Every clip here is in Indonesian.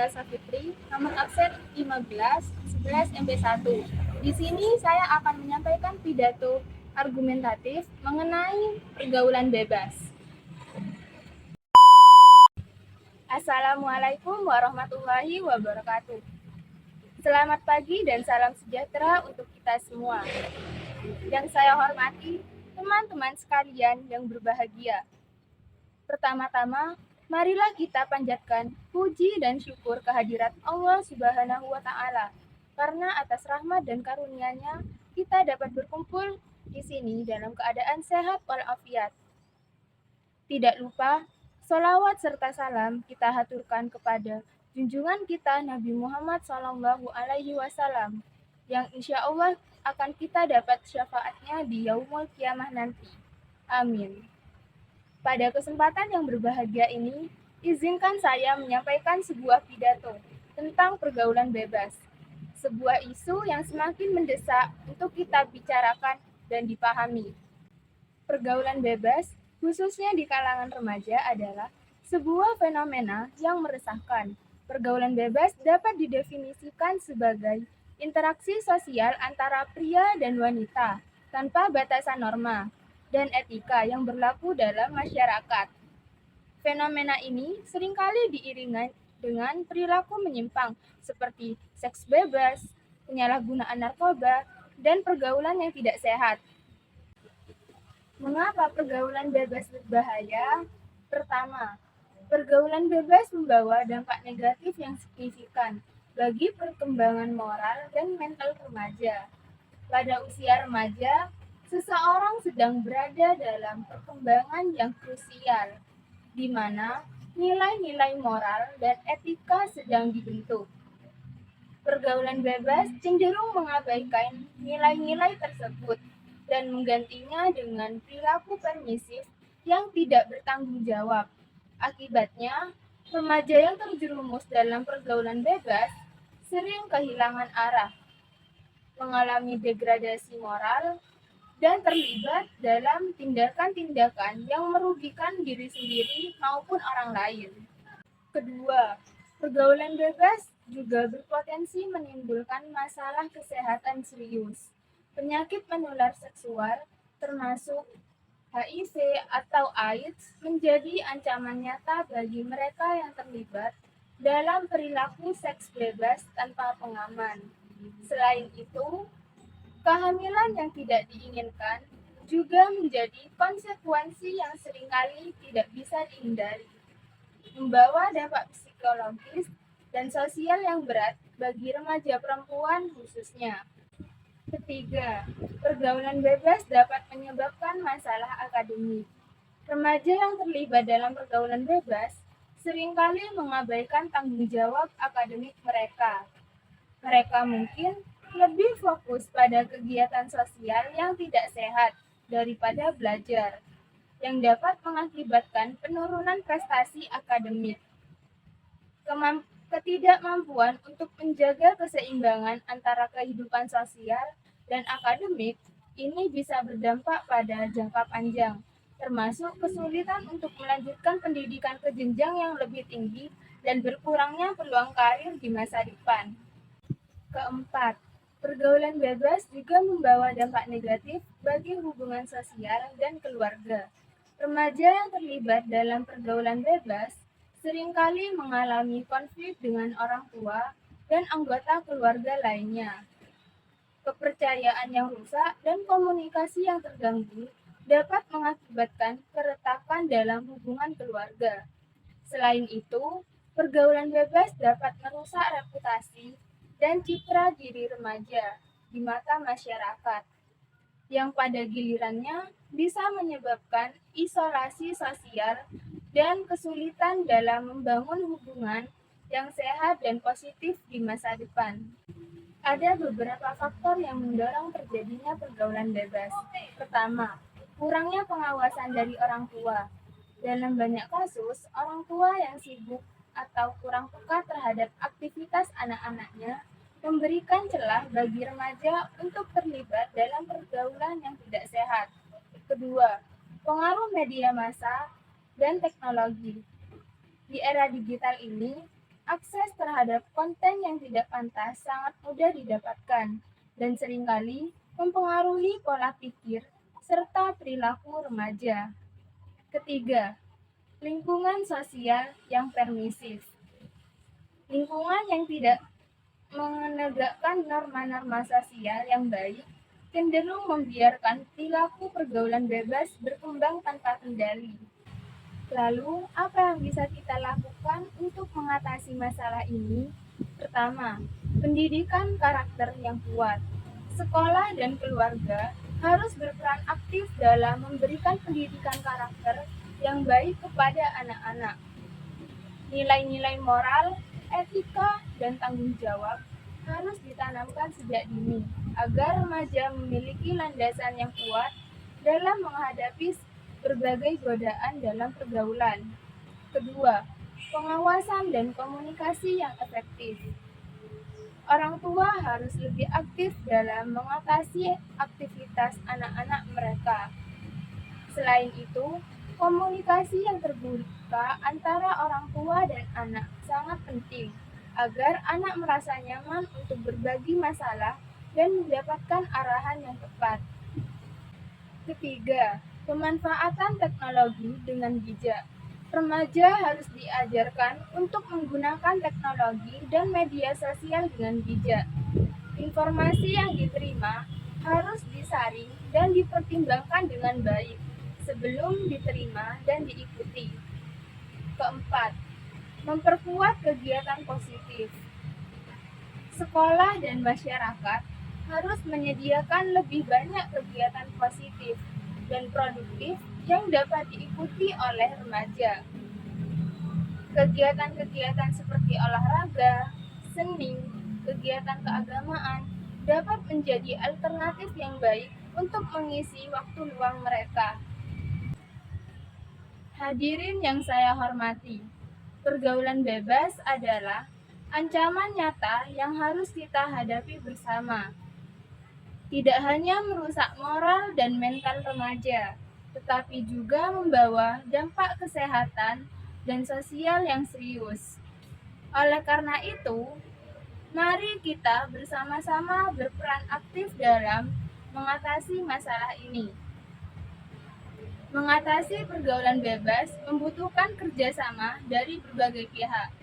Fadila Safitri, nomor absen 15 11 MP1. Di sini saya akan menyampaikan pidato argumentatif mengenai pergaulan bebas. Assalamualaikum warahmatullahi wabarakatuh. Selamat pagi dan salam sejahtera untuk kita semua. Yang saya hormati, teman-teman sekalian yang berbahagia. Pertama-tama, marilah kita panjatkan puji dan syukur kehadirat Allah Subhanahu wa Ta'ala, karena atas rahmat dan karunia-Nya kita dapat berkumpul di sini dalam keadaan sehat walafiat. Tidak lupa, sholawat serta salam kita haturkan kepada junjungan kita Nabi Muhammad SAW, yang insya Allah akan kita dapat syafaatnya di yaumul kiamah nanti. Amin. Pada kesempatan yang berbahagia ini, izinkan saya menyampaikan sebuah pidato tentang pergaulan bebas. Sebuah isu yang semakin mendesak untuk kita bicarakan dan dipahami. Pergaulan bebas, khususnya di kalangan remaja, adalah sebuah fenomena yang meresahkan. Pergaulan bebas dapat didefinisikan sebagai interaksi sosial antara pria dan wanita tanpa batasan norma dan etika yang berlaku dalam masyarakat. Fenomena ini seringkali diiringi dengan perilaku menyimpang seperti seks bebas, penyalahgunaan narkoba, dan pergaulan yang tidak sehat. Mengapa pergaulan bebas berbahaya? Pertama, pergaulan bebas membawa dampak negatif yang signifikan bagi perkembangan moral dan mental remaja. Pada usia remaja, seseorang sedang berada dalam perkembangan yang krusial, di mana nilai-nilai moral dan etika sedang dibentuk. Pergaulan bebas cenderung mengabaikan nilai-nilai tersebut dan menggantinya dengan perilaku permisif yang tidak bertanggung jawab. Akibatnya, remaja yang terjerumus dalam pergaulan bebas sering kehilangan arah, mengalami degradasi moral, dan terlibat dalam tindakan-tindakan yang merugikan diri sendiri maupun orang lain. Kedua, pergaulan bebas juga berpotensi menimbulkan masalah kesehatan serius. Penyakit menular seksual, termasuk HIV atau AIDS, menjadi ancaman nyata bagi mereka yang terlibat dalam perilaku seks bebas tanpa pengaman. Selain itu, kehamilan yang tidak diinginkan juga menjadi konsekuensi yang seringkali tidak bisa dihindari, membawa dampak psikologis dan sosial yang berat bagi remaja perempuan khususnya. Ketiga, pergaulan bebas dapat menyebabkan masalah akademik. Remaja yang terlibat dalam pergaulan bebas seringkali mengabaikan tanggung jawab akademik mereka. Mereka mungkin lebih fokus pada kegiatan sosial yang tidak sehat daripada belajar, yang dapat mengakibatkan penurunan prestasi akademik. Ketidakmampuan untuk menjaga keseimbangan antara kehidupan sosial dan akademik ini bisa berdampak pada jangka panjang, termasuk kesulitan untuk melanjutkan pendidikan ke jenjang yang lebih tinggi dan berkurangnya peluang karir di masa depan. Keempat, pergaulan bebas juga membawa dampak negatif bagi hubungan sosial dan keluarga. Remaja yang terlibat dalam pergaulan bebas seringkali mengalami konflik dengan orang tua dan anggota keluarga lainnya. Kepercayaan yang rusak dan komunikasi yang terganggu dapat mengakibatkan keretakan dalam hubungan keluarga. Selain itu, pergaulan bebas dapat merusak reputasi dan citra diri remaja di mata masyarakat, yang pada gilirannya bisa menyebabkan isolasi sosial dan kesulitan dalam membangun hubungan yang sehat dan positif di masa depan. Ada beberapa faktor yang mendorong terjadinya pergaulan bebas. Pertama, kurangnya pengawasan dari orang tua. Dalam banyak kasus, orang tua yang sibuk atau kurang peka terhadap aktivitas anak-anaknya memberikan celah bagi remaja untuk terlibat dalam pergaulan yang tidak sehat. Kedua, pengaruh media massa dan teknologi. Di era digital ini, akses terhadap konten yang tidak pantas sangat mudah didapatkan dan seringkali mempengaruhi pola pikir serta perilaku remaja. Ketiga, lingkungan sosial yang permisif. Lingkungan yang tidak menegakkan norma-norma sosial yang baik cenderung membiarkan perilaku pergaulan bebas berkembang tanpa kendali. Lalu, apa yang bisa kita lakukan untuk mengatasi masalah ini? Pertama, pendidikan karakter yang kuat. Sekolah dan keluarga harus berperan aktif dalam memberikan pendidikan karakter yang baik kepada anak-anak. Nilai-nilai moral, etika, dan tanggung jawab harus ditanamkan sejak dini agar remaja memiliki landasan yang kuat dalam menghadapi berbagai godaan dalam pergaulan. Kedua, pengawasan dan komunikasi yang efektif. Orang tua harus lebih aktif dalam mengatasi aktivitas anak-anak mereka. Selain itu, komunikasi yang terbuka antara orang tua dan anak sangat penting agar anak merasa nyaman untuk berbagi masalah dan mendapatkan arahan yang tepat. Ketiga, pemanfaatan teknologi dengan bijak. Remaja harus diajarkan untuk menggunakan teknologi dan media sosial dengan bijak. Informasi yang diterima harus disaring dan dipertimbangkan dengan baik sebelum diterima dan diikuti. Keempat, memperkuat kegiatan positif. Sekolah dan masyarakat harus menyediakan lebih banyak kegiatan positif dan produktif yang dapat diikuti oleh remaja. Kegiatan-kegiatan seperti olahraga, seni, kegiatan keagamaan dapat menjadi alternatif yang baik untuk mengisi waktu luang mereka. Hadirin yang saya hormati, pergaulan bebas adalah ancaman nyata yang harus kita hadapi bersama. Tidak hanya merusak moral dan mental remaja, tetapi juga membawa dampak kesehatan dan sosial yang serius. Oleh karena itu, mari kita bersama-sama berperan aktif dalam mengatasi masalah ini. Mengatasi pergaulan bebas membutuhkan kerjasama dari berbagai pihak.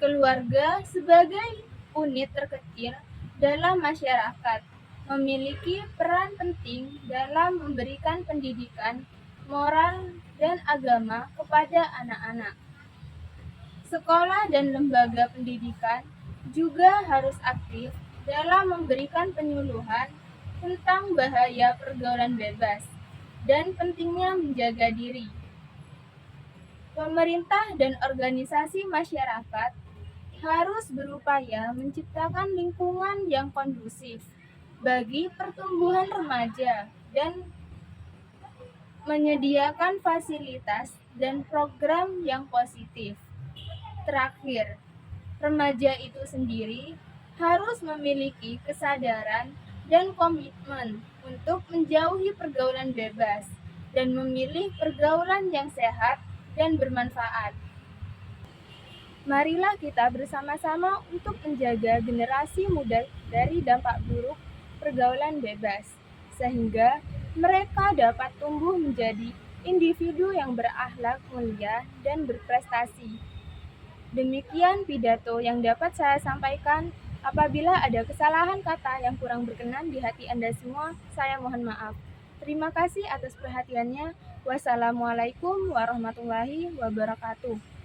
Keluarga sebagai unit terkecil dalam masyarakat memiliki peran penting dalam memberikan pendidikan, moral, dan agama kepada anak-anak. Sekolah dan lembaga pendidikan juga harus aktif dalam memberikan penyuluhan tentang bahaya pergaulan bebas dan pentingnya menjaga diri. Pemerintah dan organisasi masyarakat harus berupaya menciptakan lingkungan yang kondusif bagi pertumbuhan remaja dan menyediakan fasilitas dan program yang positif. Terakhir, remaja itu sendiri harus memiliki kesadaran dan komitmen untuk menjauhi pergaulan bebas dan memilih pergaulan yang sehat dan bermanfaat. Marilah kita bersama-sama untuk menjaga generasi muda dari dampak buruk pergaulan bebas, sehingga mereka dapat tumbuh menjadi individu yang berakhlak mulia dan berprestasi. Demikian pidato yang dapat saya sampaikan. Apabila ada kesalahan kata yang kurang berkenan di hati Anda semua, saya mohon maaf. Terima kasih atas perhatiannya. Wassalamualaikum warahmatullahi wabarakatuh.